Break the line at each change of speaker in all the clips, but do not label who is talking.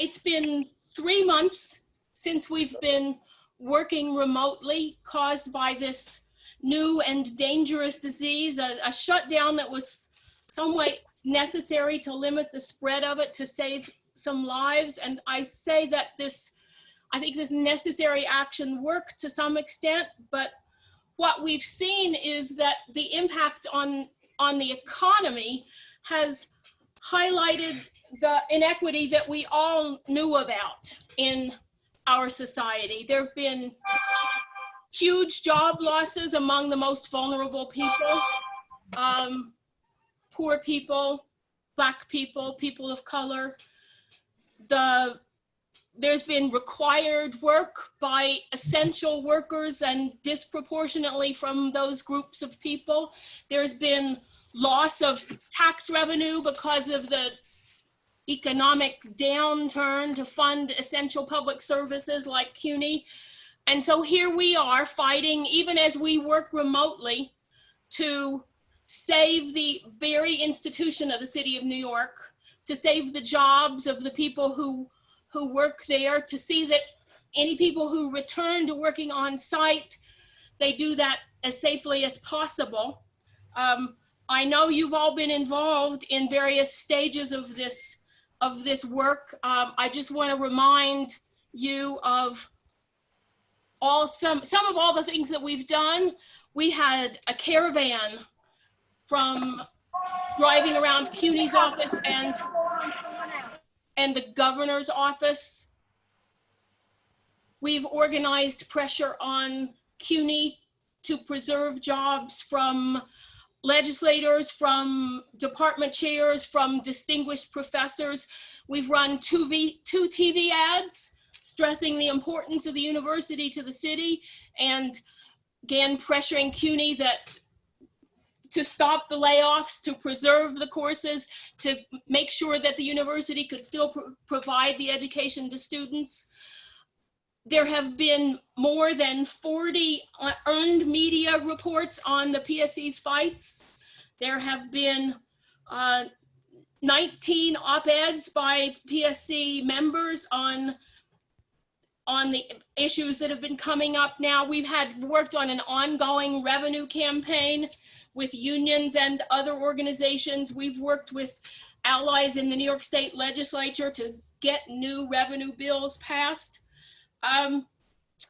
it's been 3 months since we've been working remotely, caused by this new and dangerous disease, a shutdown that was somewhat necessary to limit the spread of it, to save some lives. And I say that I think this necessary action worked to some extent, but what we've seen is that the impact on the economy has highlighted the inequity that we all knew about in our society. There have been huge job losses among the most vulnerable people, poor people, Black people, people of color. There's been required work by essential workers and disproportionately from those groups of people. There's been loss of tax revenue because of the economic downturn to fund essential public services like CUNY. And so here we are fighting, even as we work remotely, to save the very institution of the city of New York, to save the jobs of the people who work there, to see that any people who return to working on site, they do that as safely as possible. I know you've all been involved in various stages of this work. I just want to remind you of some of all the things that we've done. We had a caravan from driving around CUNY's office and the governor's office. We've organized pressure on CUNY to preserve jobs from legislators, from department chairs, from distinguished professors. We've run two TV ads stressing the importance of the university to the city, and again, pressuring CUNY to stop the layoffs, to preserve the courses, to make sure that the university could still provide the education to students. There have been more than 40 earned media reports on the PSC's fights. There have been 19 op-eds by PSC members on the issues that have been coming up now. We've worked on an ongoing revenue campaign with unions and other organizations. We've worked with allies in the New York State legislature to get new revenue bills passed.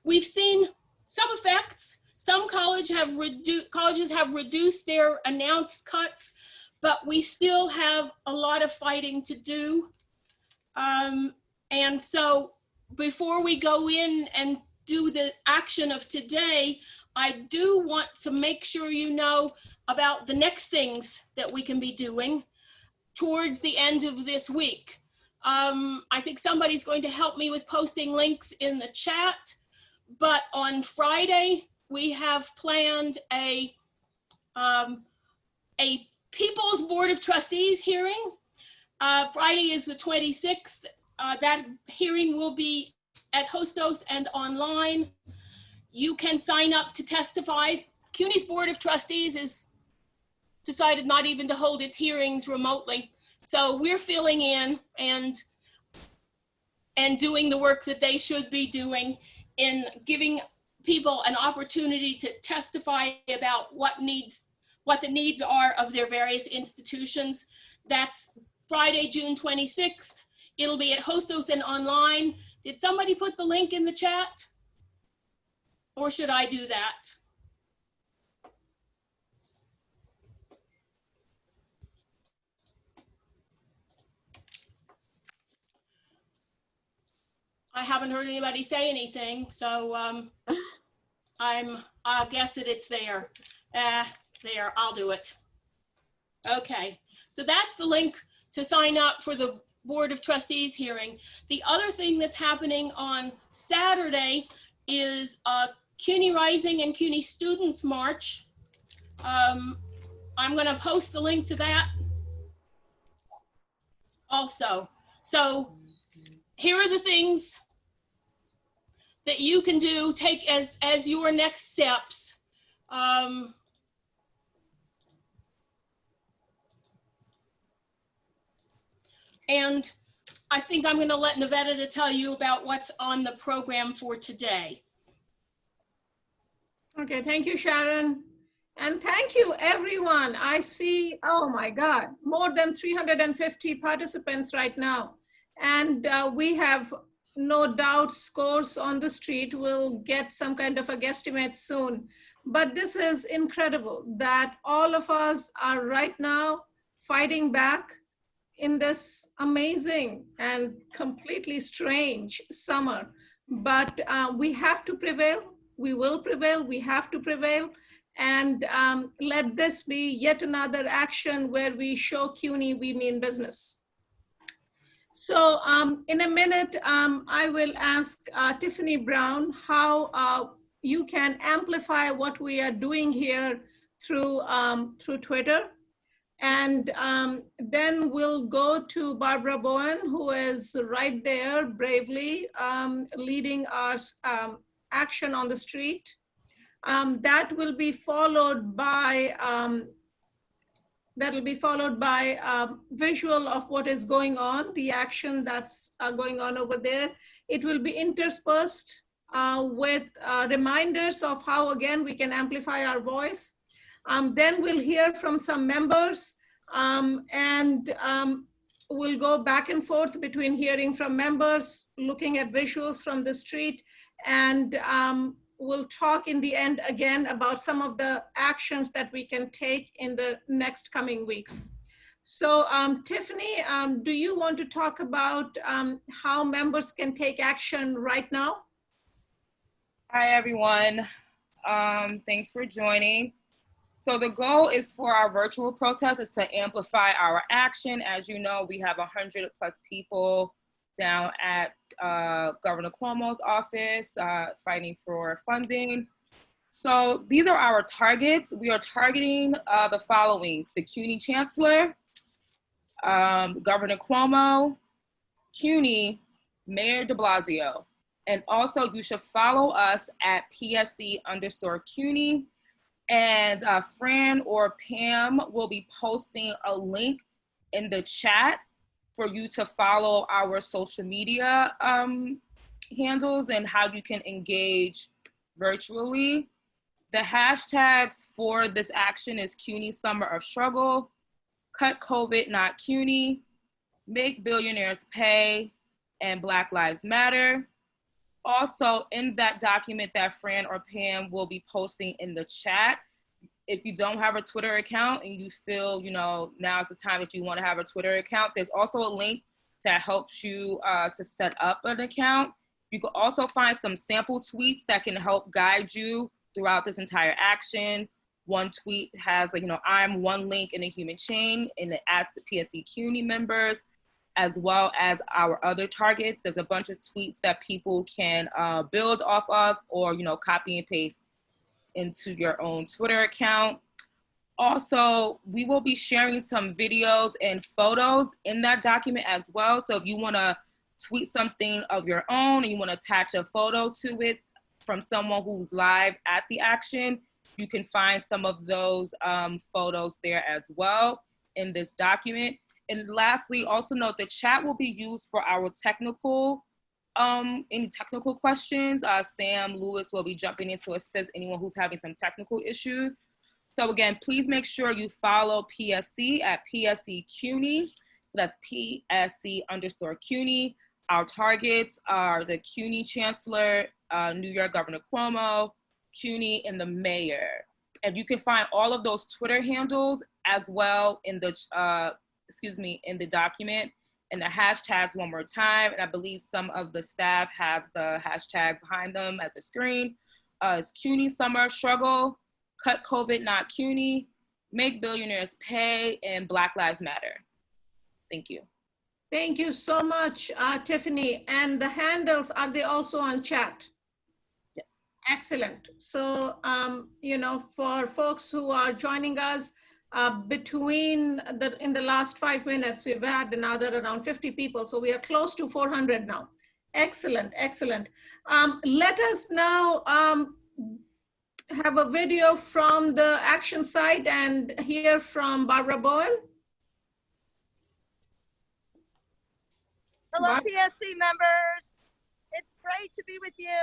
We've seen some effects. Some colleges have reduced their announced cuts, but we still have a lot of fighting to do. And so before we go in and do the action of today, I do want to make sure you know about the next things that we can be doing towards the end of this week. I think somebody's going to help me with posting links in the chat, but on Friday, we have planned a People's Board of Trustees hearing. Friday is the 26th. That hearing will be at Hostos and online. You can sign up to testify. CUNY's Board of Trustees has decided not even to hold its hearings remotely. So we're filling in and doing the work that they should be doing in giving people an opportunity to testify about what the needs are of their various institutions. That's Friday, June 26th. It'll be at Hostos and online. Did somebody put the link in the chat? Or should I do that? I haven't heard anybody say anything, so I'll guess that it's there. There, I'll do it. Okay, so that's the link to sign up for the Board of Trustees hearing. The other thing that's happening on Saturday is CUNY Rising and CUNY Students March. I'm gonna post the link to that also. So here are the things that you can do, take as your next steps. And I think I'm going to let Nevada to tell you about what's on the program for today.
Okay, thank you, Sharon. And thank you, everyone. I see, oh my God, more than 350 participants right now. And we have no doubt scores on the street. We'll get some kind of a guesstimate soon. But this is incredible that all of us are right now fighting back in this amazing and completely strange summer. But we have to prevail. We will prevail. We have to prevail. And let this be yet another action where we show CUNY we mean business. So in a minute, I will ask Tiffany Brown how you can amplify what we are doing here through Twitter. And then we'll go to Barbara Bowen, who is right there bravely leading our action on the street. That will be followed by visual of what is going on, the action that's going on over there. It will be interspersed with reminders of how, again, we can amplify our voice. Then we'll hear from some members and we'll go back and forth between hearing from members, looking at visuals from the street, and we'll talk in the end again about some of the actions that we can take in the next coming weeks. So Tiffany, do you want to talk about how members can take action right now?
Hi, everyone. Thanks for joining. So the goal is for our virtual protest is to amplify our action. As you know, we have 100+ people down at Governor Cuomo's office fighting for funding. So these are our targets. We are targeting the following: the CUNY Chancellor, Governor Cuomo, CUNY, Mayor de Blasio. And also you should follow us at PSC_CUNY. And Fran or Pam will be posting a link in the chat for you to follow our social media handles and how you can engage virtually. The hashtags for this action is CUNY Summer of Struggle, Cut COVID Not CUNY, Make Billionaires Pay, and Black Lives Matter. Also, in that document that Fran or Pam will be posting in the chat, if you don't have a Twitter account and you feel, now's the time that you want to have a Twitter account, there's also a link that helps you to set up an account. You can also find some sample tweets that can help guide you throughout this entire action. One tweet has, I'm one link in a human chain, and it adds the PSC CUNY members, as well as our other targets. There's a bunch of tweets that people can build off of, or copy and paste into your own Twitter account. Also, we will be sharing some videos and photos in that document as well. So if you want to tweet something of your own and you want to attach a photo to it from someone who's live at the action, you can find some of those photos there as well in this document. And lastly, also note the chat will be used for our technical, any technical questions. Sam Lewis will be jumping in to assist anyone who's having some technical issues. So again, please make sure you follow PSC at PSC CUNY. That's PSC_CUNY. Our targets are the CUNY Chancellor, New York Governor Cuomo, CUNY, and the Mayor. And you can find all of those Twitter handles as well in the in the document, and the hashtags one more time. And I believe some of the staff have the hashtag behind them as a screen. It's CUNY Summer Struggle, Cut COVID Not CUNY, Make Billionaires Pay, and Black Lives Matter. Thank you.
Thank you so much, Tiffany. And the handles, are they also on chat?
Yes.
Excellent. So, for folks who are joining us, in the last 5 minutes, we've had another around 50 people. So we are close to 400 now. Excellent, excellent. Let us now have a video from the action site and hear from Barbara Bowen.
Hello,
But
PSC members. It's great to be with you.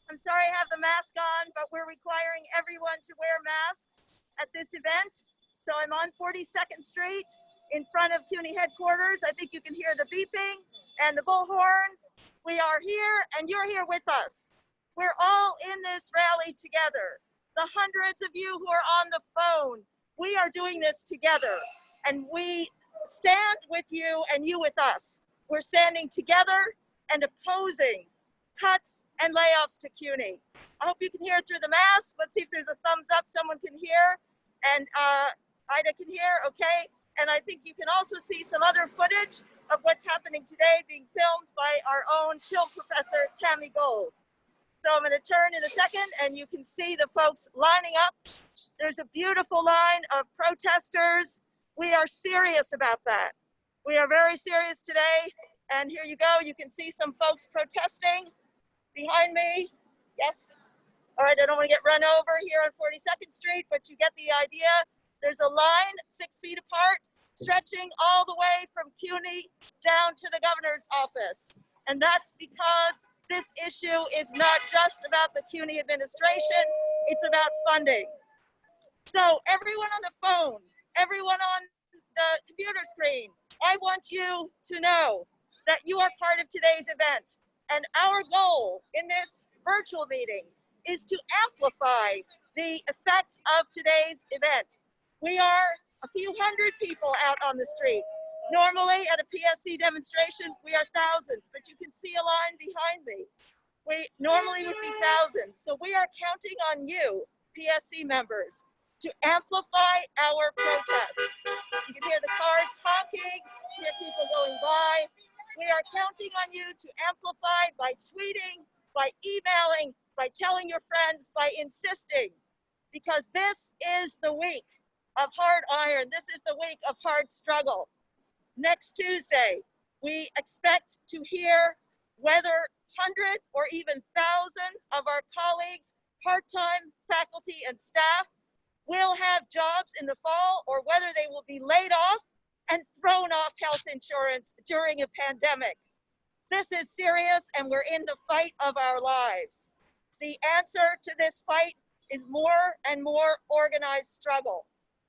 I'm sorry I have the mask on, but we're requiring everyone to wear masks at this event. So I'm on 42nd Street in front of CUNY headquarters. I think you can hear the beeping and the bullhorns. We are here and you're here with us. We're all in this rally together. The hundreds of you who are on the phone, we are doing this together and we stand with you and you with us. We're standing together and opposing cuts and layoffs to CUNY. I hope you can hear through the mask. Let's see if there's a thumbs up someone can hear. And Ida can hear, okay? And I think you can also see some other footage of what's happening today being filmed by our own film professor, Tami Gold. So I'm gonna turn in a second and you can see the folks lining up. There's a beautiful line of protesters. We are serious about that. We are very serious today. And here you go. You can see some folks protesting behind me. Yes. All right, I don't want to get run over here on 42nd Street, but you get the idea. There's a line 6 feet apart, stretching all the way from CUNY down to the governor's office. And that's because this issue is not just about the CUNY administration, it's about funding. So everyone on the phone, everyone on the computer screen, I want you to know that you are part of today's event. And our goal in this virtual meeting is to amplify the effect of today's event. We are a few hundred people out on the street. Normally at a PSC demonstration, we are thousands, but you can see a line behind me. We normally would be thousands. So we are counting on you, PSC members, to amplify our protest. You can hear the cars honking, hear people going by. We are counting on you to amplify by tweeting, by emailing, by telling your friends, by insisting, because this is the week of hard iron. This is the week of hard struggle. Next Tuesday, we expect to hear whether hundreds or even thousands of our colleagues, part-time faculty and staff, will have jobs in the fall or whether they will be laid off and thrown off health insurance during a pandemic. This is serious and we're in the fight of our lives. The answer to this fight is more and more organized struggle.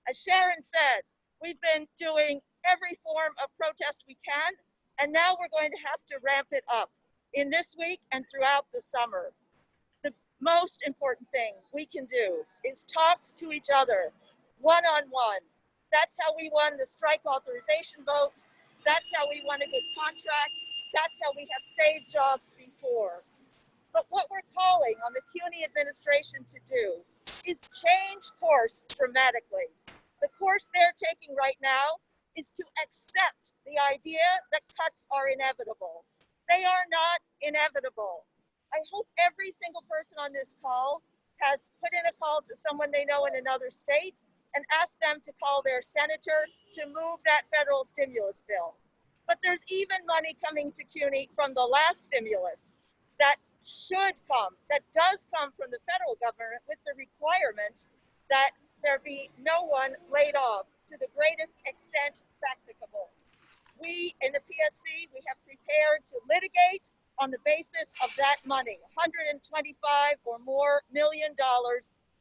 As Sharon said, we've been doing every form of protest we can, and now we're going to have to ramp it up in this week and throughout the summer. The most important thing we can do is talk to each other one-on-one. That's how we won the strike authorization vote. That's how we won a good contract. That's how we have saved jobs before. But what we're calling on the CUNY administration to do is change course dramatically. The course they're taking right now is to accept the idea that cuts are inevitable. They are not inevitable. I hope every single person on this call has put in a call to someone they know in another state and asked them to call their senator to move that federal stimulus bill. But there's even money coming to CUNY from the last stimulus that should come, that does come from the federal government with the requirement that there be no one laid off to the greatest extent practicable. We in the PSC, we have prepared to litigate on the basis of that money, $125 or more million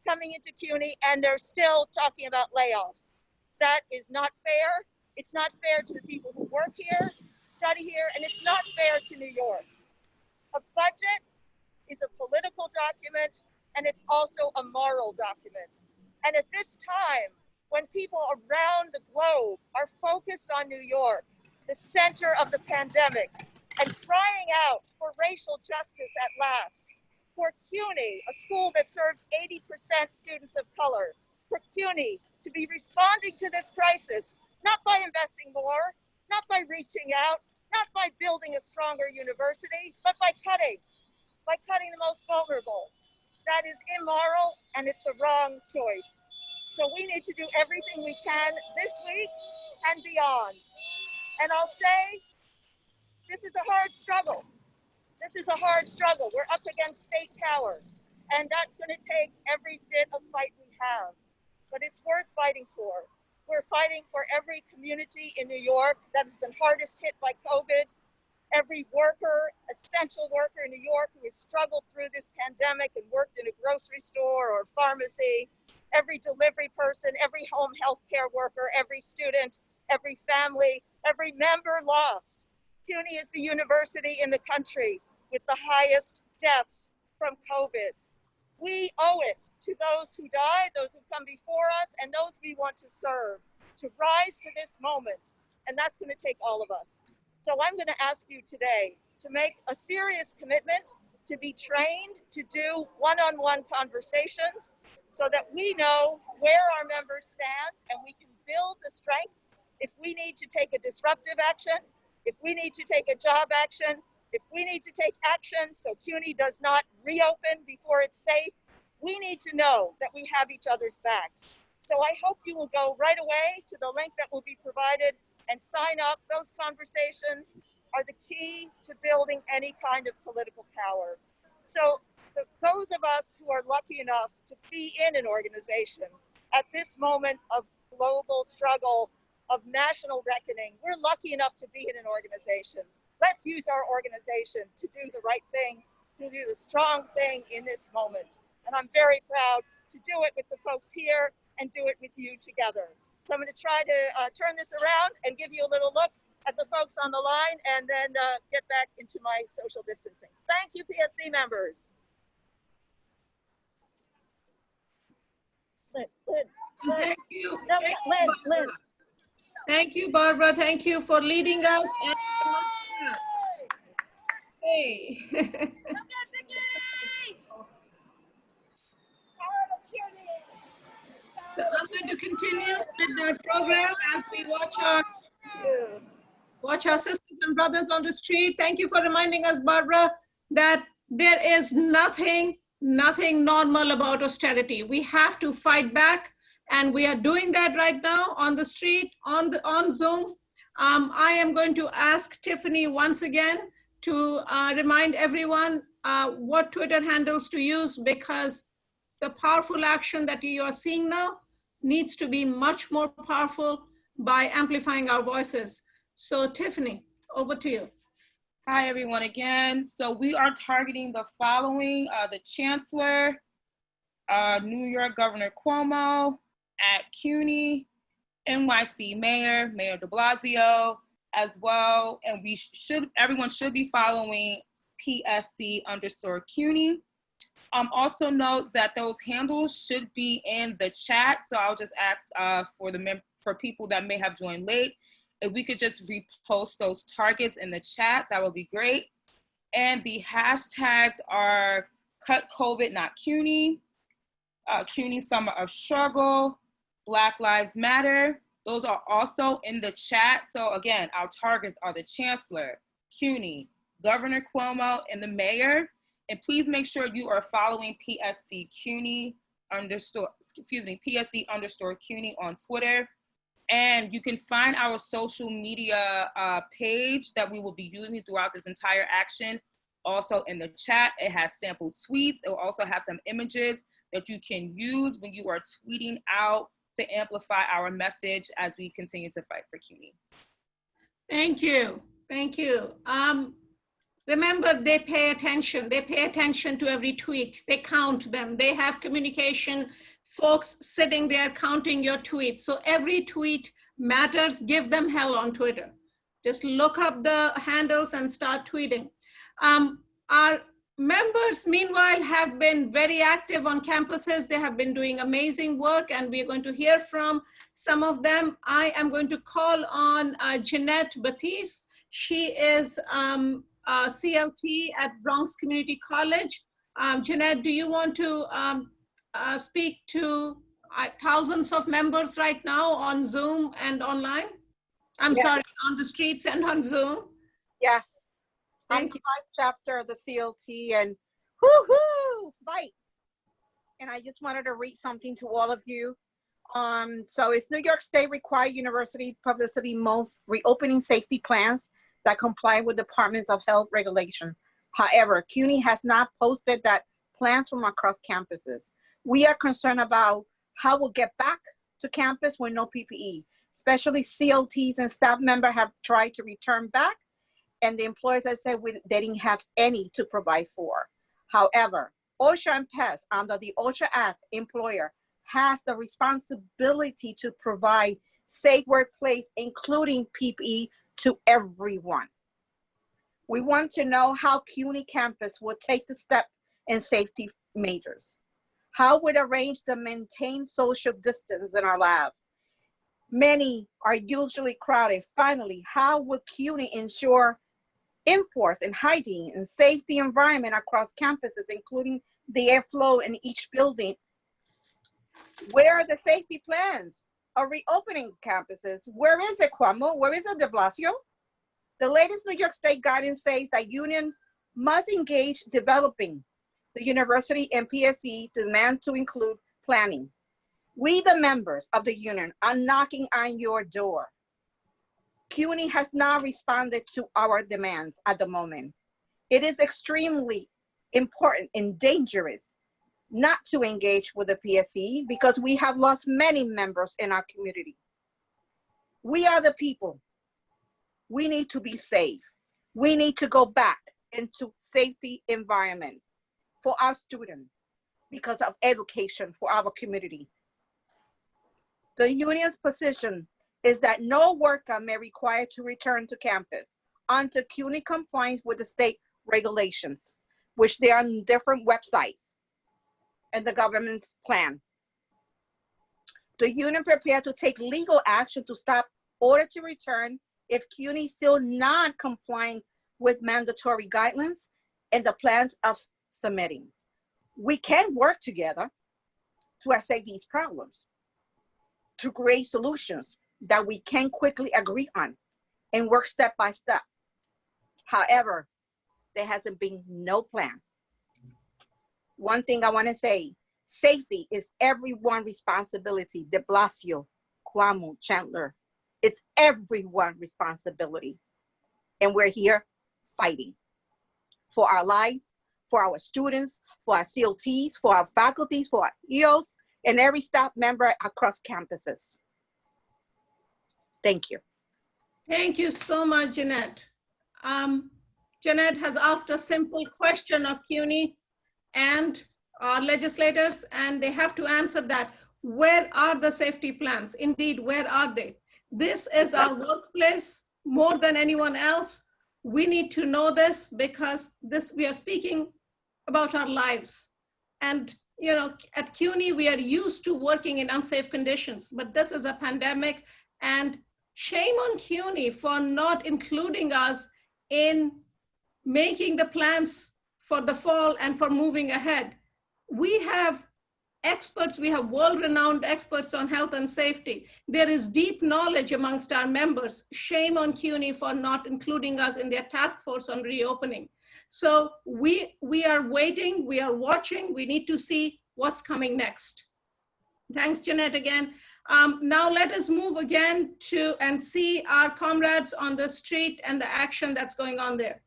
coming into CUNY, and they're still talking about layoffs. That is not fair. It's not fair to the people who work here, study here, and it's not fair to New York. A budget is a political document, and it's also a moral document. And at this time, when people around the globe are focused on New York, the center of the pandemic, and crying out for racial justice at last, for CUNY, a school that serves 80% students of color, for CUNY to be responding to this crisis, not by investing more, not by reaching out, not by building a stronger university, but by cutting the most vulnerable. That is immoral and it's the wrong choice. So we need to do everything we can this week and beyond. And I'll say, this is a hard struggle. This is a hard struggle. We're up against state power, and that's going to take every bit of fight we have. But it's worth fighting for. We're fighting for every community in New York that has been hardest hit by COVID. every worker, essential worker in New York who has struggled through this pandemic and worked in a grocery store or pharmacy, every delivery person, every home healthcare worker, every student, every family, every member lost. CUNY is the university in the country with the highest deaths from COVID. We owe it to those who died, those who come before us, and those we want to serve to rise to this moment. And that's going to take all of us. So I'm going to ask you today to make a serious commitment to be trained to do one-on-one conversations so that we know where our members stand and we can build the strength. If we need to take a disruptive action, if we need to take a job action, if we need to take action so CUNY does not reopen before it's safe, we need to know that we have each other's backs. So I hope you will go right away to the link that will be provided and sign up. Those conversations are the key to building any kind of political power. So those of us who are lucky enough to be in an organization at this moment of global struggle, of national reckoning, we're lucky enough to be in an organization. Let's use our organization to do the right thing, to do the strong thing in this moment. And I'm very proud to do it with the folks here and do it with you together. So I'm going to try to turn this around and give you a little look at the folks on the line and then get back into my social distancing. Thank you, PSC members.
Thank you.
No, Lynn.
Thank you, Barbara. Thank you for leading us. Hey. So I'm going to continue with the program as we watch our sisters and brothers on the street. Thank you for reminding us, Barbara, that there is nothing normal about austerity. We have to fight back, and we are doing that right now on the street, on Zoom. I am going to ask Tiffany once again to remind everyone what Twitter handles to use, because the powerful action that you are seeing now needs to be much more powerful by amplifying our voices. So Tiffany, over to you.
Hi, everyone, again. So we are targeting the following: the Chancellor, New York Governor Cuomo, at CUNY, NYC Mayor de Blasio as well. And everyone should be following PSC_CUNY. Also note that those handles should be in the chat. So I'll just ask for people that may have joined late, if we could just repost those targets in the chat, that would be great. And the hashtags are Cut COVID Not CUNY, CUNY Summer of Struggle, Black Lives Matter. Those are also in the chat. So again, our targets are the Chancellor, CUNY, Governor Cuomo, and the Mayor. And please make sure you are following PSC_CUNY on Twitter. And you can find our social media page that we will be using throughout this entire action also in the chat. It has sample tweets. It will also have some images that you can use when you are tweeting out to amplify our message as we continue to fight for CUNY.
Thank you. Thank you. Remember, they pay attention. They pay attention to every tweet. They count them. They have communication folks sitting there counting your tweets. So every tweet matters. Give them hell on Twitter. Just look up the handles and start tweeting. Our members, meanwhile, have been very active on campuses. They have been doing amazing work, and we're going to hear from some of them. I am going to call on Jeanette Batiz. She is CLT at Bronx Community College. Jeanette, do you want to speak to thousands of members right now on Zoom and online? Sorry, on the streets and on Zoom?
Yes.
Thank you.
I'm chapter of the CLT, and whoo-hoo, fight. And I just wanted to read something to all of you. So it's New York State required university publicity most reopening safety plans that comply with Departments of Health regulation. However, CUNY has not posted that plans from across campuses. We are concerned about how we'll get back to campus with no PPE, especially CLTs and staff members have tried to return back and the employers that said they didn't have any to provide for. However, OSHA and PES, under the OSHA Act, employer has the responsibility to provide safe workplace, including PPE, to everyone. We want to know how CUNY campus will take the step in safety measures. How would arrange to maintain social distance in our lab? Many are usually crowded. Finally, how would CUNY enforce and hygiene and safety environment across campuses, including the airflow in each building? Where are the safety plans of reopening campuses? Where is it, Cuomo? Where is it, de Blasio? The latest New York State guidance says that unions must engage developing the university and PSE demand to include planning. We, the members of the union, are knocking on your door. CUNY has not responded to our demands at the moment. It is extremely important and dangerous not to engage with the PSE because we have lost many members in our community. We are the people. We need to be safe. We need to go back into safety environment for our students because of education for our community. The union's position is that no worker may require to return to campus until CUNY complies with the state regulations, which they are on different websites and the government's plan. The union prepared to take legal action to stop order to return if CUNY still not complying with mandatory guidelines and the plans of submitting. We can work together to assess these problems, to create solutions that we can quickly agree on and work step by step. However, there hasn't been no plan. One thing I want to say, safety is everyone's responsibility. De Blasio, Cuomo, Chandler, it's everyone's responsibility. And we're here fighting for our lives, for our students, for our CLTs, for our faculties, for our EOs, and every staff member across campuses. Thank you.
Thank you so much, Jeanette. Jeanette has asked a simple question of CUNY and our legislators, and they have to answer that. Where are the safety plans? Indeed, where are they? This is our workplace more than anyone else. We need to know this because we are speaking about our lives. And you know, at CUNY, we are used to working in unsafe conditions, but this is a pandemic, and shame on CUNY for not including us in making the plans for the fall and for moving ahead. We have experts, we have world-renowned experts on health and safety. There is deep knowledge amongst our members. Shame on CUNY for not including us in their task force on reopening. So we are waiting, we are watching, we need to see what's coming next. Thanks, Jeanette, again. Now let us move again to and see our comrades on the street and the action that's going on there.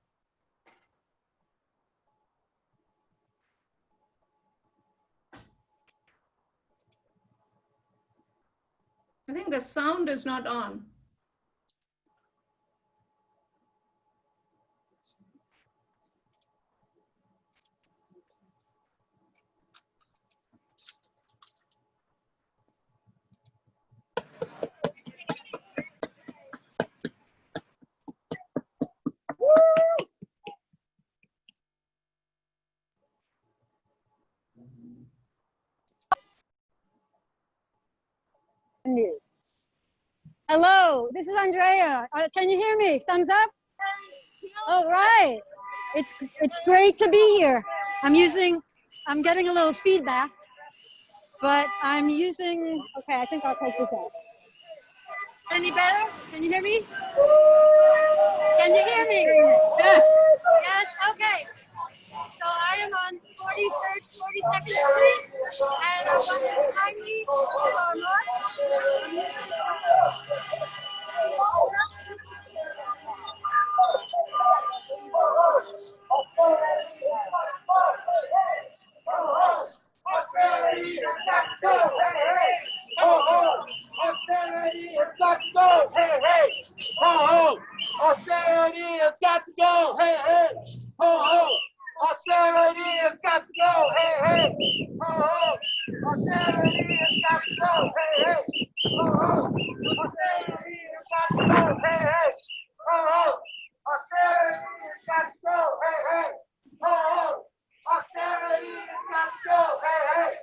I think the sound is not on.
Hello, this is Andrea. Can you hear me? Thumbs up? All right. It's great to be here. I'm getting a little feedback, but I'm using, okay, I think I'll take this out. Any better? Can you hear me? Can you hear me? Yes. Yes, okay. So I am on 43rd, 42nd Street, and I want to kindly to our march.
Austerity has got to go, hey, hey! Ho, ho! Austerity has got to go, hey, hey! Ho, ho! Austerity has got to has got to go. Hey, hey. Oh, oh. Austerity has got to go. Hey, hey. Oh, oh. Austerity has got to go. Hey, hey. Oh, oh. Austerity has got to go. Hey, hey. Oh, oh. Austerity has got to go. Hey, hey.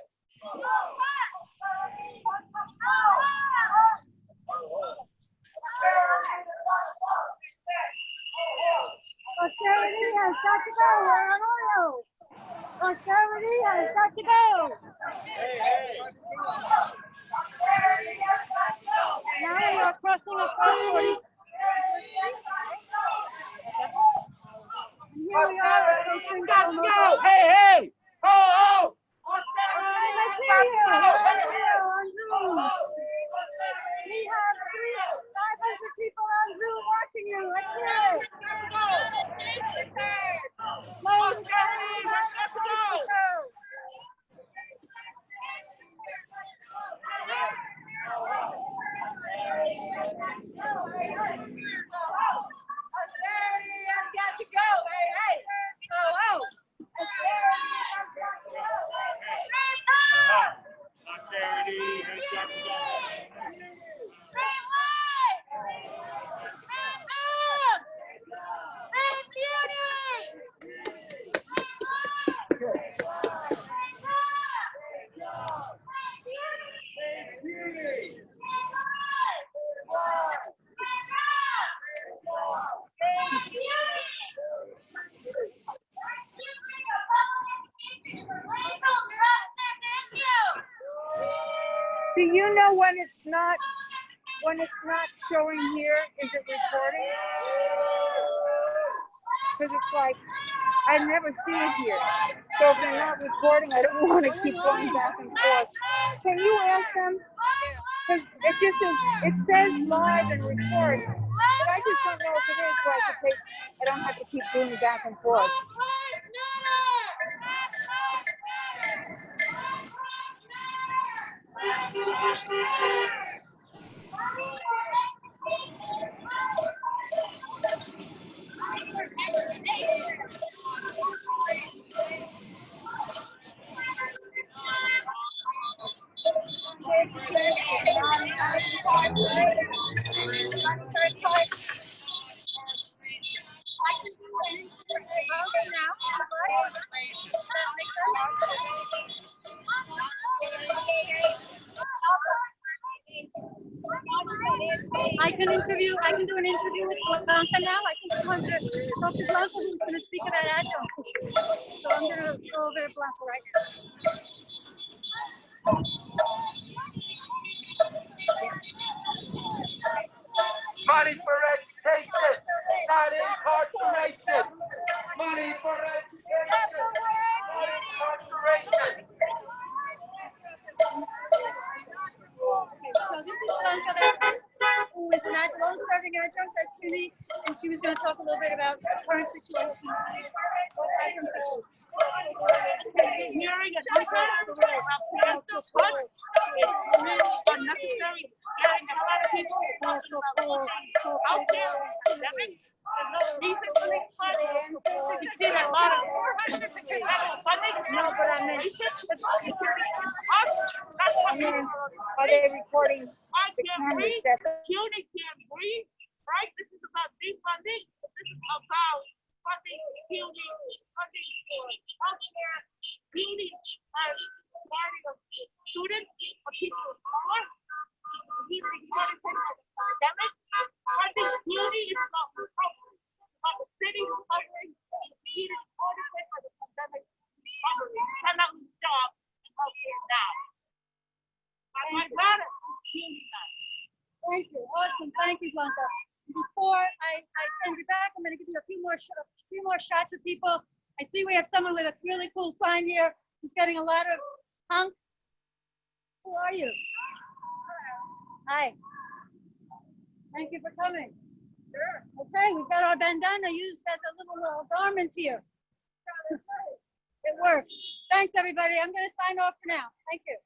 Austerity has got to go. Where are you? Austerity has got to go. Now we are crossing across 40. And here we are approaching almost.
Hey, hey. Oh, oh.
Let's see here. Where are you on Zoom? We have 500 people on Zoom watching you. Let's hear it.
Austerity has got to go. Hey, hey. Oh, oh. Austerity has got to go.
Austerity has got to go.
Do you know when it's not showing here? Is it recording? Because it's like I never see it here. So if they're not recording, I don't want to keep going back and forth. Can you ask them? Because it says live and record, but I just don't know if it is, so I don't have to keep doing back and forth.
I can do an interview with Blanca now. I think I'm going to talk to Blanca, who's going to speak about adjuncts. So I'm going to go over to Blanca right now.
Money for education, not incarceration. Money for education, not incarceration.
So this is Blanca, who is an long-serving adjunct at CUNY, and she was going to talk a little bit about the current situation.
Hearing a about unnecessary scaring the hell out of people out there. Pandemic. There's no reason for this funding. You see that a lot of funding.
No, but I meant,
I
mean, are they recording
I
the
can't
cameras?
breathe. CUNY can't breathe. Right? This is about defunding. This is about funding CUNY, funding for healthcare. CUNY as party of students, of people of color. Even party of the pandemic. Funding CUNY is about recovery. About the city recovering. Needed party of the pandemic recovery. We cannot lose jobs in healthcare now. I got it.
Thank you. Awesome. Thank you, Blanca. Before I send you back, I'm going to give you a few more shots of people. I see we have someone with a really cool sign here. Just getting a lot of hunks. Who are you? Hi. Thank you for coming. Sure. Okay, we've got our bandana used as a little garment here. It works. Thanks, everybody. I'm going to sign off for now. Thank you.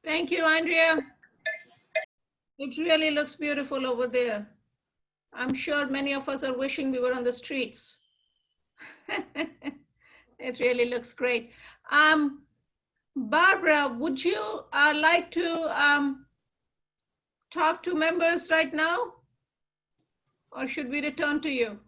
Thank you, Andrea. It really looks beautiful over there. I'm sure many of us are wishing we were on the streets. It really looks great. Barbara, would you like to talk to members right now? Or should we return to you?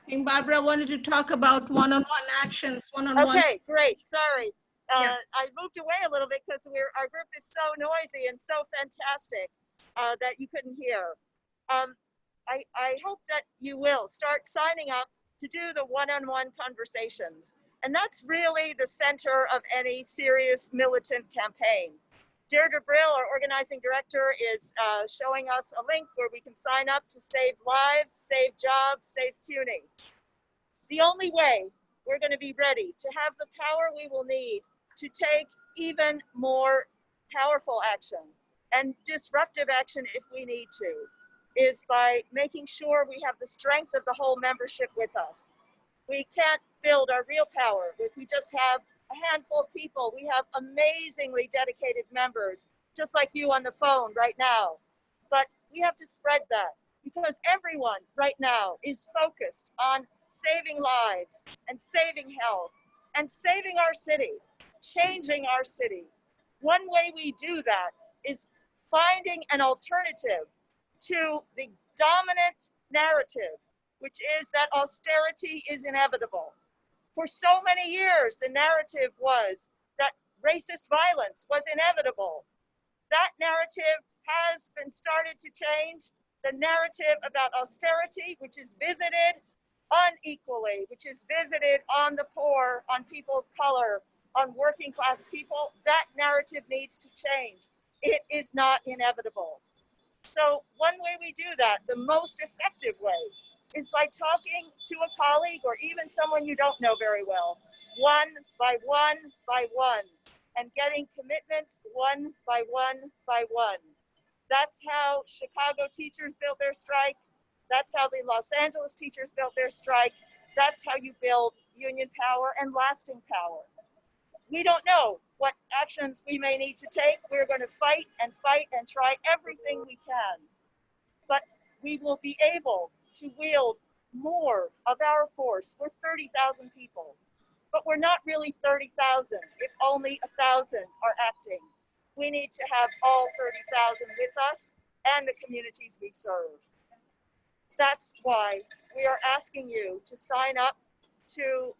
I think Barbara wanted to talk about one-on-one actions, one-on-one.
Okay, great. Sorry.
Yeah.
I moved away a little bit because our group is so noisy and so fantastic that you couldn't hear. I hope that you will start signing up to do the one-on-one conversations. And that's really the center of any serious militant campaign. Deirdre Brill, our organizing director, is showing us a link where we can sign up to save lives, save jobs, save CUNY. The only way we're going to be ready to have the power we will need to take even more powerful action and disruptive action if we need to is by making sure we have the strength of the whole membership with us. We can't build our real power if we just have a handful of people. We have amazingly dedicated members, just like you on the phone right now. But we have to spread that because everyone right now is focused on saving lives and saving health and saving our city, changing our city. One way we do that is finding an alternative to the dominant narrative, which is that austerity is inevitable. For so many years, the narrative was that racist violence was inevitable. That narrative has been started to change. The narrative about austerity, which is visited unequally, which is visited on the poor, on people of color, on working class people, that narrative needs to change. It is not inevitable. So one way we do that, the most effective way, is by talking to a colleague or even someone you don't know very well, one by one by one, and getting commitments one by one by one. That's how Chicago teachers built their strike. That's how the Los Angeles teachers built their strike. That's how you build union power and lasting power. We don't know what actions we may need to take. We're going to fight and try everything we can. But we will be able to wield more of our force. We're 30,000 people, but we're not really 30,000 if only 1,000 are acting. We need to have all 30,000 with us and the communities we serve. That's why we are asking you to sign up to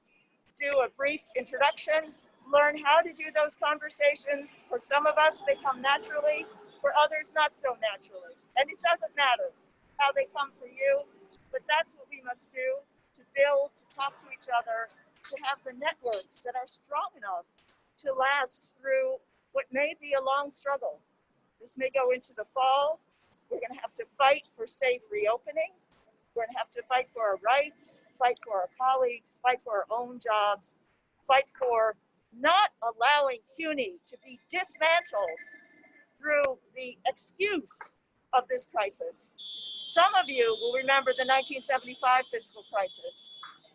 do a brief introduction, learn how to do those conversations. For some of us, they come naturally, for others, not so naturally. And it doesn't matter how they come for you, but that's what we must do to build, to talk to each other, to have the networks that are strong enough to last through what may be a long struggle. This may go into the fall. We're going to have to fight for safe reopening. We're going to have to fight for our rights, fight for our colleagues, fight for our own jobs, fight for not allowing CUNY to be dismantled through the excuse of this crisis. Some of you will remember the 1975 fiscal crisis,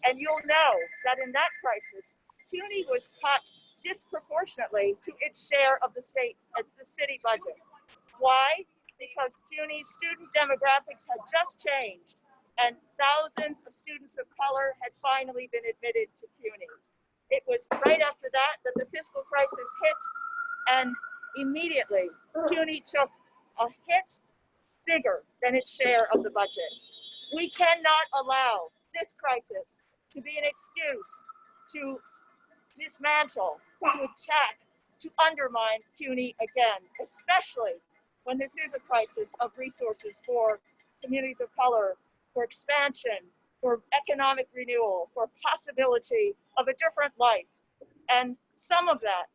and you'll know that in that crisis, CUNY was cut disproportionately to its share of the city budget. Why? Because CUNY's student demographics had just changed, and thousands of students of color had finally been admitted to CUNY. It was right after that that the fiscal crisis hit, and immediately CUNY took a hit bigger than its share of the budget. We cannot allow this crisis to be an excuse to dismantle, to attack, to undermine CUNY again, especially when this is a crisis of resources for communities of color, for expansion, for economic renewal, for possibility of a different life. And some of that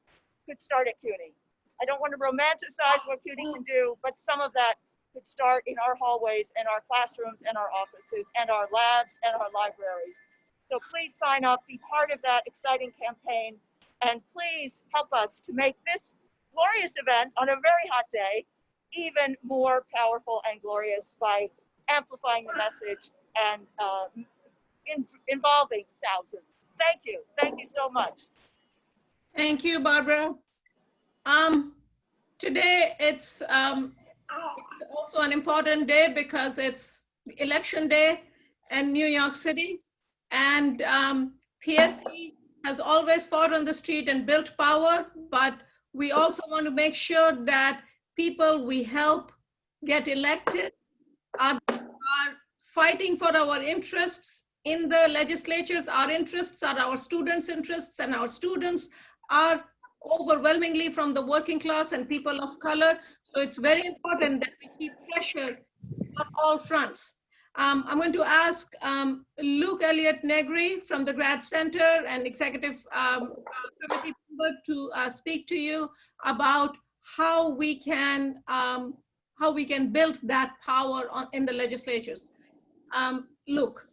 could start at CUNY. I don't want to romanticize what CUNY can do, but some of that could start in our hallways and our classrooms and our offices and our labs and our libraries. So please sign up, be part of that exciting campaign, and please help us to make this glorious event on a very hot day even more powerful and glorious by amplifying the message and involving thousands. Thank you. Thank you so much.
Thank you, Barbara. Today it's also an important day because it's election day in New York City, and PSC has always fought on the street and built power, but we also want to make sure that people we help get elected are fighting for our interests in the legislatures. Our interests are our students' interests, and our students are overwhelmingly from the working class and people of color. So it's very important that we keep pressure on all fronts. I'm going to ask Luke Elliott-Negri from the Grad Center and Executive Committee member to speak to you about how we can build that power in the legislatures. Luke.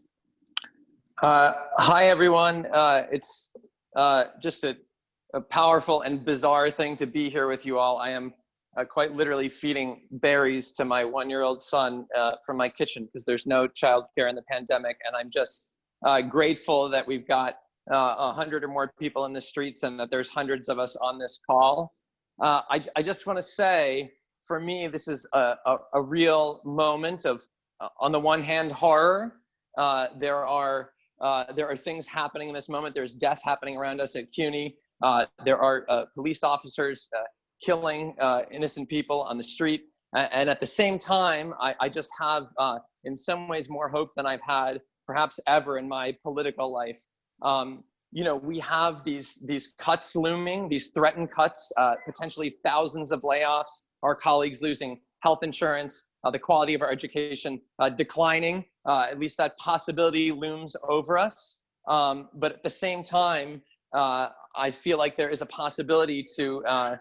Hi, everyone. It's just a powerful and bizarre thing to be here with you all. I am quite literally feeding berries to my 1-year-old son from my kitchen because there's no childcare in the pandemic. And I'm just grateful that we've got 100 or more people in the streets and that there's hundreds of us on this call. I just want to say, for me, this is a real moment of, on the one hand, horror. There are things happening in this moment. There's death happening around us at CUNY. There are police officers killing innocent people on the street. And at the same time, I just have, in some ways, more hope than I've had perhaps ever in my political life. You know, we have these cuts looming, these threatened cuts, potentially thousands of layoffs, our colleagues losing health insurance, the quality of our education declining. At least that possibility looms over us. But at the same time, I feel like there is a possibility to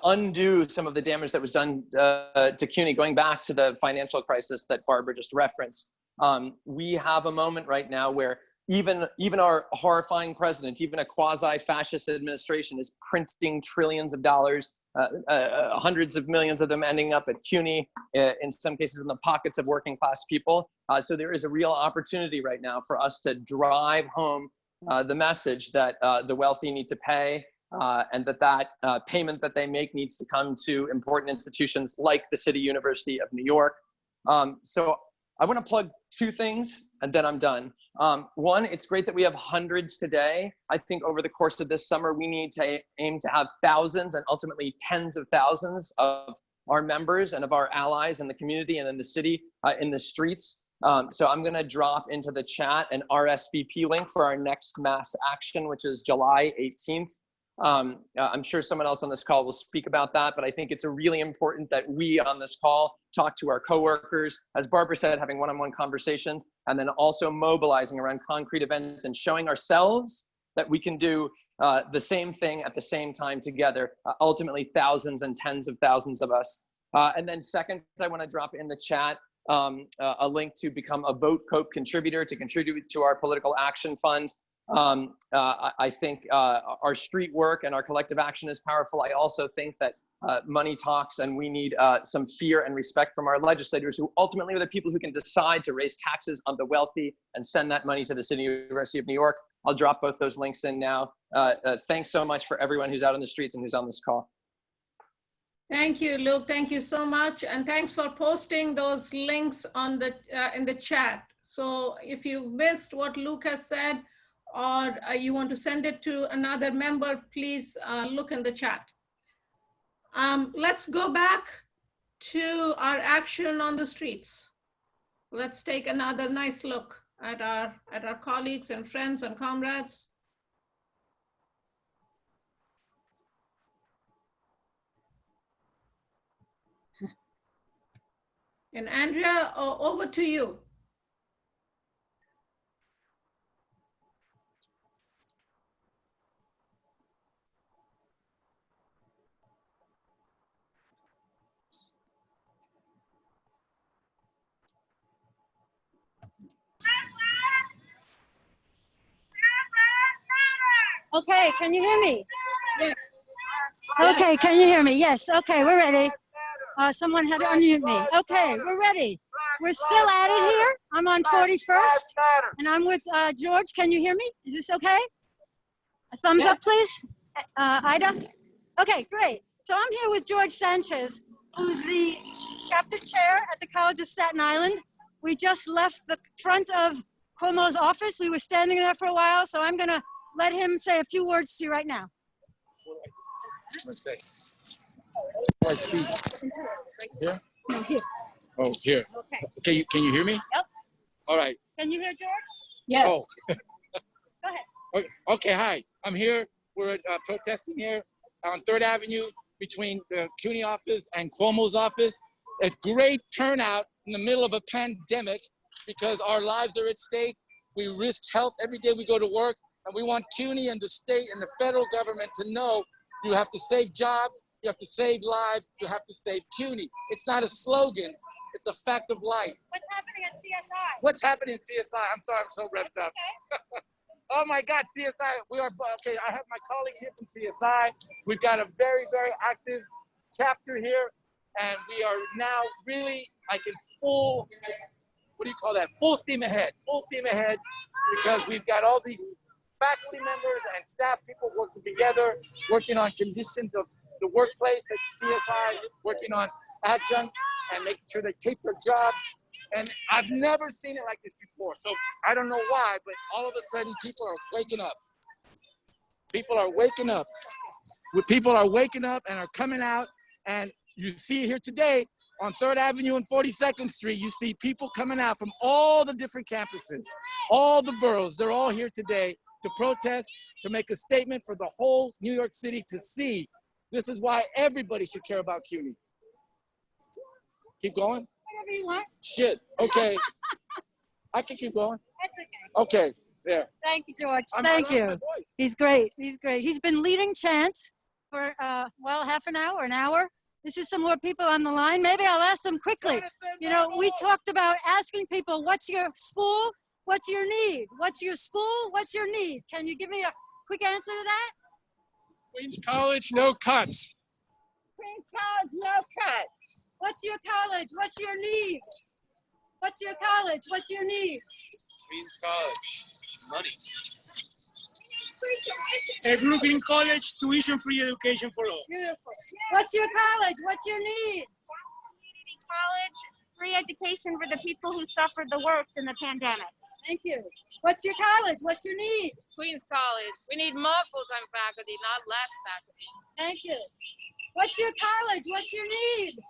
undo some of the damage that was done to CUNY, going back to the financial crisis that Barbara just referenced. We have a moment right now where even our horrifying president, even a quasi-fascist administration, is printing trillions of dollars, hundreds of millions of them ending up at CUNY, in some cases in the pockets of working class people. So there is a real opportunity right now for us to drive home the message that the wealthy need to pay, and that payment that they make needs to come to important institutions like the City University of New York. So I want to plug two things and then I'm done. One, it's great that we have hundreds today. I think over the course of this summer, we need to aim to have thousands and ultimately tens of thousands of our members and of our allies in the community and in the city, in the streets. So I'm going to drop into the chat an RSVP link for our next mass action, which is July 18th. I'm sure someone else on this call will speak about that, but I think it's really important that we on this call talk to our coworkers, as Barbara said, having one-on-one conversations, and then also mobilizing around concrete events and showing ourselves that we can do the same thing at the same time together, ultimately thousands and tens of thousands of us. And then second, I want to drop in the chat a link to become a Vote Cope contributor, to contribute to our political action fund. I think our street work and our collective action is powerful. I also think that money talks, and we need some fear and respect from our legislators, who ultimately are the people who can decide to raise taxes on the wealthy and send that money to the City University of New York. I'll drop both those links in now. Thanks so much for everyone who's out on the streets and who's on this call.
Thank you, Luke. Thank you so much. And thanks for posting those links on the in the chat. So if you missed what Luke has said, or you want to send it to another member, please look in the chat. Let's go back to our action on the streets. Let's take another nice look at our colleagues and friends and comrades. And Andrea, over to you.
Okay, can you hear me?
Yes.
Okay, can you hear me? Yes, okay, we're ready. Someone had to unmute me. Okay, we're ready. We're still at it here. I'm on 41st, and I'm with George. Can you hear me? Is this okay? A thumbs up, please. Ida? Okay, great. So I'm here with George Sanchez, who's the chapter chair at the College of Staten Island. We just left the front of Cuomo's office. We were standing there for a while, so I'm going to let him say a few words to you right now.
I speak. Here?
No, here.
Oh, here.
Okay.
Can you hear me?
Yep.
All right.
Can you hear George?
Yes.
Oh.
Go ahead.
Okay, hi. I'm here. We're protesting here on 3rd Avenue between the CUNY office and Cuomo's office. A great turnout in the middle of a pandemic because our lives are at stake. We risk health every day we go to work, and we want CUNY and the state and the federal government to know you have to save jobs, you have to save lives, you have to save CUNY. It's not a slogan, it's a fact of life.
What's happening at CSI?
What's happening at CSI? I'm sorry, I'm so revved up.
Okay.
Oh my God, CSI, we are, okay, I have my colleagues here from CSI. We've got a very, very active chapter here, and we are now really like in full, what do you call that? Full steam ahead, because we've got all these faculty members and staff people working together, working on conditions of the workplace at CSI, working on adjuncts and making sure they keep their jobs. And I've never seen it like this before. So I don't know why, but all of a sudden people are waking up. People are waking up. People are waking up and are coming out. And you see it here today on 3rd Avenue and 42nd Street. You see people coming out from all the different campuses, all the boroughs. They're all here today to protest, to make a statement for the whole New York City to see. This is why everybody should care about CUNY. Keep going?
Whatever you want.
Shit, okay. I can keep going.
That's okay.
Okay, there.
Thank you, George. Thank you. He's great. He's great. He's been leading chants for, well, half an hour. This is some more people on the line. Maybe I'll ask them quickly. You know, we talked about asking people, what's your school? What's your need? What's your school? What's your need? Can you give me a quick answer to that?
Queens College, no cuts.
Queens College, no cuts. What's your college? What's your need? What's your college? What's your need?
Queens College, money.
Free tuition.
A Brooklyn College, tuition-free education for all.
Beautiful. What's your college? What's your need?
Community college, free education for the people who suffered the worst in the pandemic.
Thank you. What's your college? What's your need?
Queens College. We need more full-time faculty, not less faculty.
Thank you. What's your college? What's your need?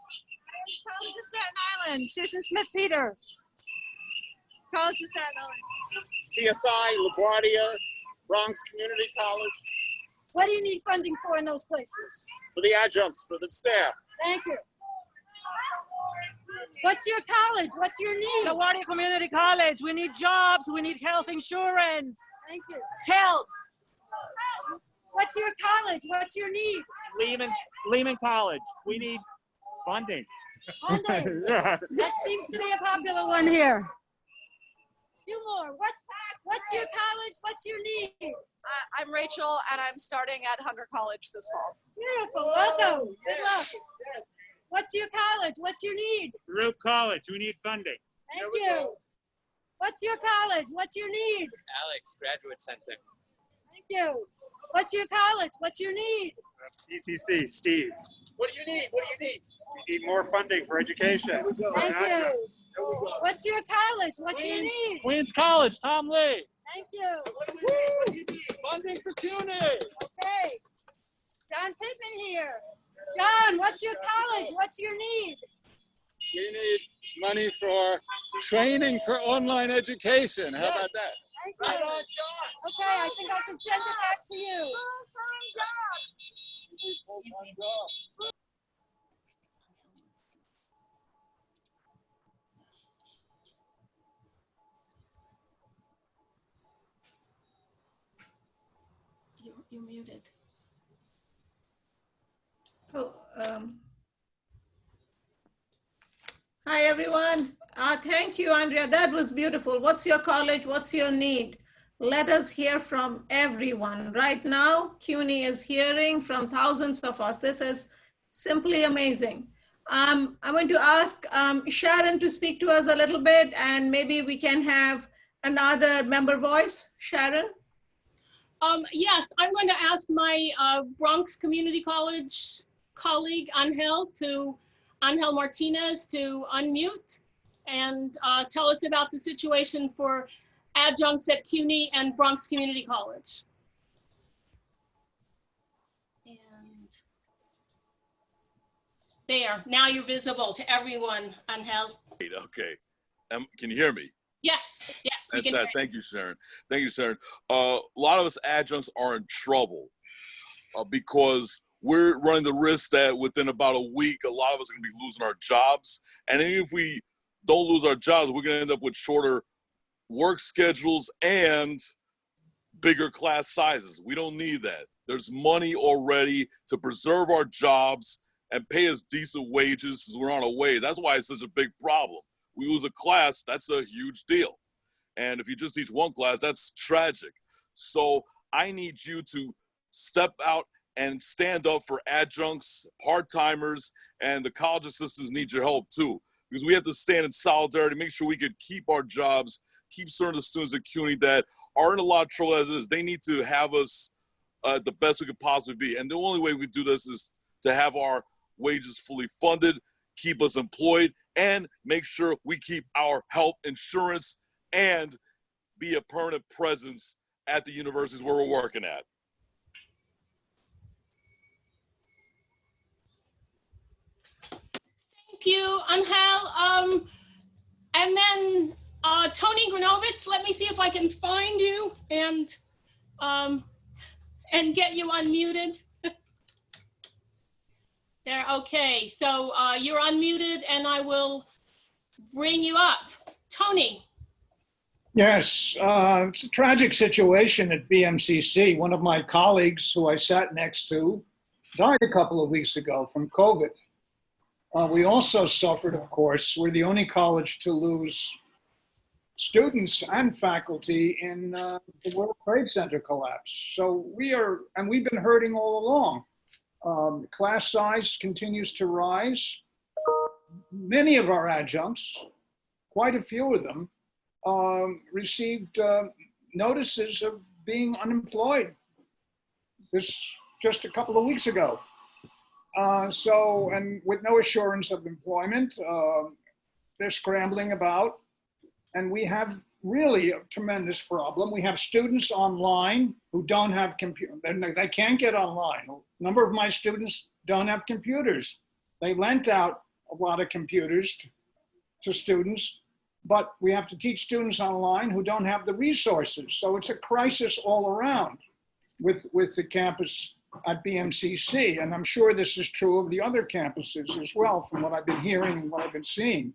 College of Staten Island, Susan Smith Peter. College of Staten Island.
CSI, LaGuardia, Bronx Community College.
What do you need funding for in those places?
For the adjuncts, for the staff.
Thank you. What's your college? What's your need?
LaGuardia Community College. We need jobs. We need health insurance.
Thank you.
Health.
What's your college? What's your need?
Lehman College. We need funding.
Funding. That seems to be a popular one here. Few more. What's your college? What's your need?
I'm Rachel, and I'm starting at Hunter College this fall.
Beautiful. Welcome. Good luck. What's your college? What's your need?
Root College. We need funding.
Thank you. What's your college? What's your need?
Alex, Graduate Center.
Thank you. What's your college? What's your need?
ECC, Steve.
What do you need? What do you need?
We need more funding for education.
Thank you. What's your college? What's your need?
Queens College, Tom Lee.
Thank you.
What do you need? Funding for CUNY.
Okay. John Pittman here. John, what's your college? What's your need?
We need money for training for online education. How about that?
Thank you. Okay, I think I should send it back to you.
You're muted.
Oh, hi, everyone. Thank you, Andrea. That was beautiful. What's your college? What's your need? Let us hear from everyone. Right now, CUNY is hearing from thousands of us. This is simply amazing. I'm going to ask Sharon to speak to us a little bit, and maybe we can have another member voice. Sharon?
Yes, I'm going to ask my Bronx Community College colleague, Angel Martinez, to unmute and tell us about the situation for adjuncts at CUNY and Bronx Community College. And there, now you're visible to everyone, Angel.
Okay. Can you hear me?
Yes, we can hear you.
Thank you, Sharon. Thank you, Sharon. A lot of us adjuncts are in trouble because we're running the risk that within about a week, a lot of us are going to be losing our jobs. And even if we don't lose our jobs, we're going to end up with shorter work schedules and bigger class sizes. We don't need that. There's money already to preserve our jobs and pay us decent wages as we're on our way. That's why it's such a big problem. We lose a class, that's a huge deal. And if you just teach one class, that's tragic. So I need you to step out and stand up for adjuncts, part-timers, and the college assistants need your help too. Because we have to stand in solidarity, make sure we can keep our jobs, keep serving the students at CUNY that are in a lot of trouble as is. They need to have us the best we could possibly be. And the only way we do this is to have our wages fully funded, keep us employed, and make sure we keep our health insurance and be a permanent presence at the universities where we're working at.
Thank you, Angel. And then Tony Gronowicz, let me see if I can find you and get you unmuted. There, okay, so you're unmuted and I will bring you up. Tony.
Yes, it's a tragic situation at BMCC. One of my colleagues who I sat next to died a couple of weeks ago from COVID. We also suffered, of course, we're the only college to lose students and faculty in the World Trade Center collapse. So we've been hurting all along. Class size continues to rise. Many of our adjuncts, quite a few of them, received notices of being unemployed just a couple of weeks ago. And with no assurance of employment, they're scrambling about. And we have really a tremendous problem. We have students online who don't have computers. They can't get online. A number of my students don't have computers. They lent out a lot of computers to students, but we have to teach students online who don't have the resources. So it's a crisis all around with the campus at BMCC. And I'm sure this is true of the other campuses as well, from what I've been hearing and what I've been seeing.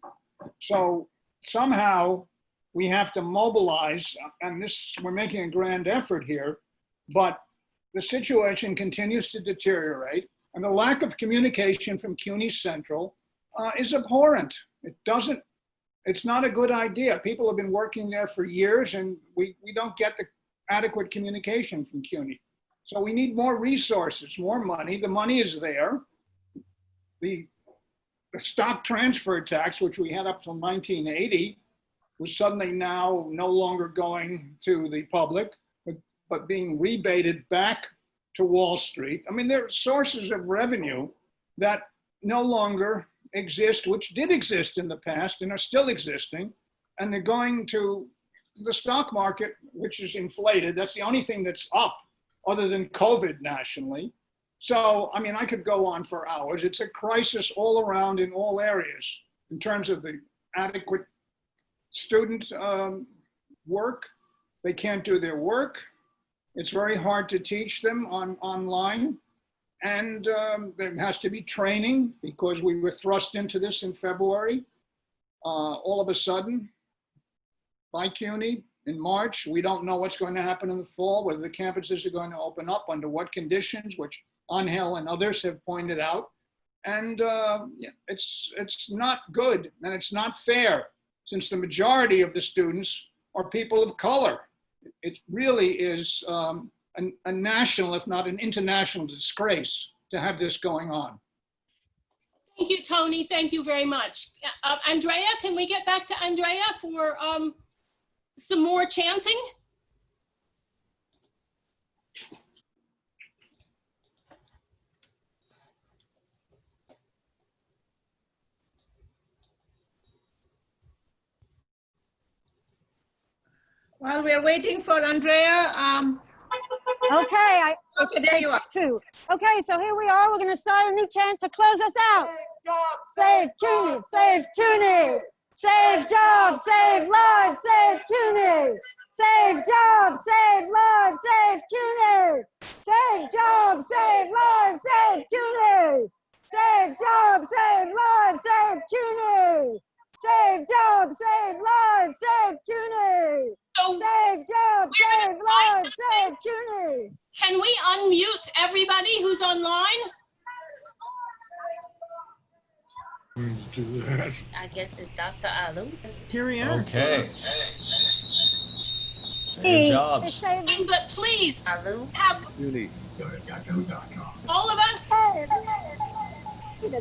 So somehow we have to mobilize, and we're making a grand effort here, but the situation continues to deteriorate, and the lack of communication from CUNY Central is abhorrent. It's not a good idea. People have been working there for years, and we don't get the adequate communication from CUNY. So we need more resources, more money. The money is there. The stock transfer tax, which we had up till 1980, was suddenly now no longer going to the public, but being rebated back to Wall Street. I mean, there are sources of revenue that no longer exist, which did exist in the past and are still existing, and they're going to the stock market, which is inflated. That's the only thing that's up other than COVID nationally. So, I mean, I could go on for hours. It's a crisis all around in all areas in terms of the adequate student work. They can't do their work. It's very hard to teach them online. And there has to be training because we were thrust into this in February. All of a sudden, by CUNY in March, we don't know what's going to happen in the fall, whether the campuses are going to open up, under what conditions, which Angel and others have pointed out. And it's not good and it's not fair, since the majority of the students are people of color. It really is a national, if not an international disgrace to have this going on.
Thank you, Tony. Thank you very much. Andrea, can we get back to Andrea for some more chanting?
While we're waiting for Andrea,
Okay,
okay, there you are.
Two. Okay, so here we are. We're going to start a new chant to close us out. Save CUNY, save CUNY. Save jobs, save lives, save CUNY. Save jobs, save lives, save CUNY. Save jobs, save lives, save CUNY. Save jobs, save lives, save CUNY. Save jobs, save lives, save CUNY. Save jobs, save lives, save CUNY.
Can we unmute everybody who's online?
I guess it's Dr. Alu.
Here we are.
Okay. Save jobs.
But please have all of us.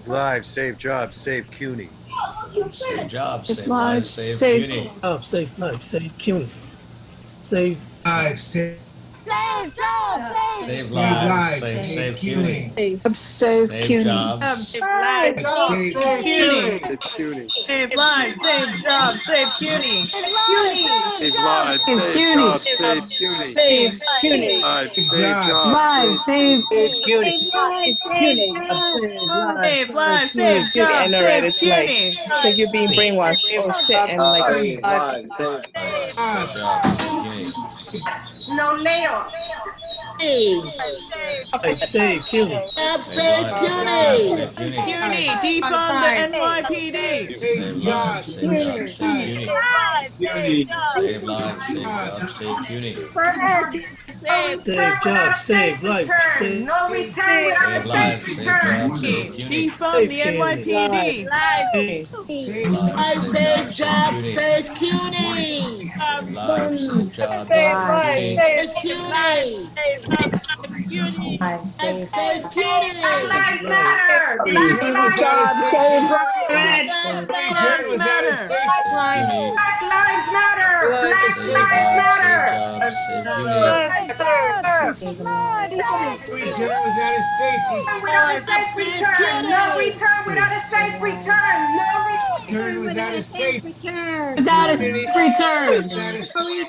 Lives, save jobs, save CUNY.
Save jobs, save lives, save CUNY.
Save lives, save CUNY. Save lives, save.
Save jobs,
Save lives, save CUNY.
Save CUNY.
Jobs.
Save lives, save CUNY. Save lives, save jobs, save CUNY.
Save lives, save jobs, save CUNY.
Save CUNY.
Lives, save jobs, save
CUNY. Save lives, save jobs, save CUNY.
So you're being brainwashed. Oh shit! And like,
lives, save jobs, save CUNY.
No layoffs.
Save CUNY.
Save CUNY.
CUNY, defund the NYPD.
Save lives, save jobs, save CUNY.
Save
Save lives, save jobs, save CUNY.
Save jobs, save lives, save.
No return
Save
without
lives,
a
save
safe
jobs,
return.
save CUNY.
Defund the NYPD.
Save jobs, save CUNY. Lives, save jobs,
Save
save
lives,
CUNY.
save jobs, save CUNY.
Save CUNY.
Lives matter.
Return without a safe.
Lives
matter.
CUNY.
lives matter. Black
Save
lives
lives,
matter.
save jobs, save CUNY.
Return without a safe.
Without a safe return. No return without a safe return. No
Return without a safe.
return.
Without a safe return.
Return without a safe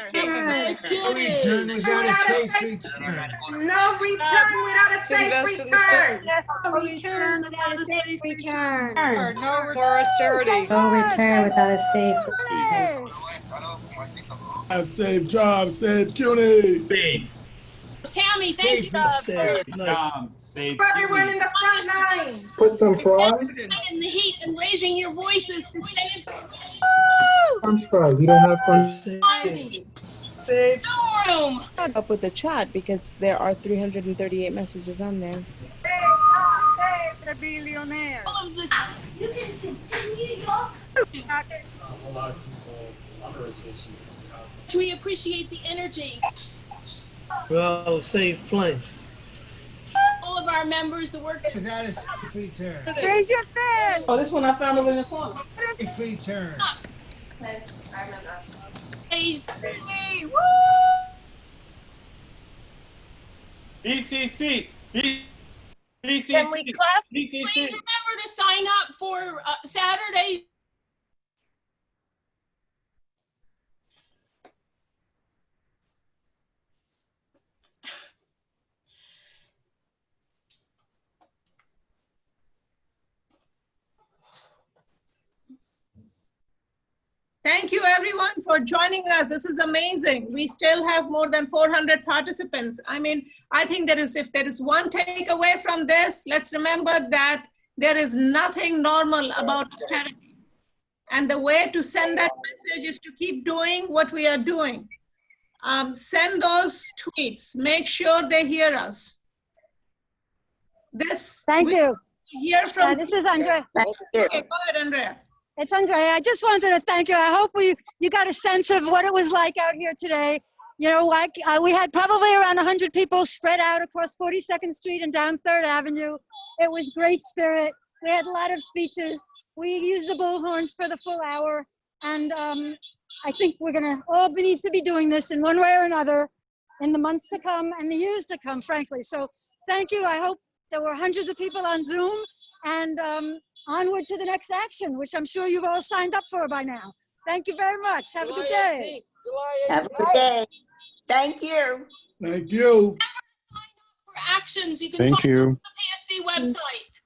return.
Return without a safe return.
No return without a safe return.
Return without a safe return.
more austerity.
No return without a safe.
Save jobs, save CUNY.
Tammy, thank you.
Save jobs, save
Everyone in the front line.
Put some fries.
In the heat and raising your voices to save.
French fries. You don't have French
Save room.
Up with the chat because there are 338 messages on there.
The billionaire.
All of this.
You can continue
We appreciate the energy.
Well, save flame.
All of our members, the work.
Without a safe return.
Raise your fist.
Oh, this one I found over in the corner.
Safe return.
Please.
BCC. BCC.
Can we clap?
Please remember to sign up for Saturday.
Thank you everyone for joining us. This is amazing. We still have more than 400 participants. I mean, I think that is, if there is one takeaway from this, let's remember that there is nothing normal about austerity. And the way to send that message is to keep doing what we are doing. Send those tweets, make sure they hear us.
Thank you.
Hear from
this is Andrea.
Okay, go ahead, Andrea.
It's Andrea. I just wanted to thank you. I hope you got a sense of what it was like out here today. You know, like we had probably around 100 people spread out across 42nd Street and down 3rd Avenue. It was great spirit. We had a lot of speeches. We used the bullhorns for the full hour. And I think we're gonna all need to be doing this in one way or another in the months to come and the years to come, frankly. So thank you. I hope there were hundreds of people on Zoom, and onward to the next action, which I'm sure you've all signed up for by now. Thank you very much. Have a good day.
Have a good day. Thank you.
Thank you.
For actions, you can
Thank
find
you.
those on the PSC website.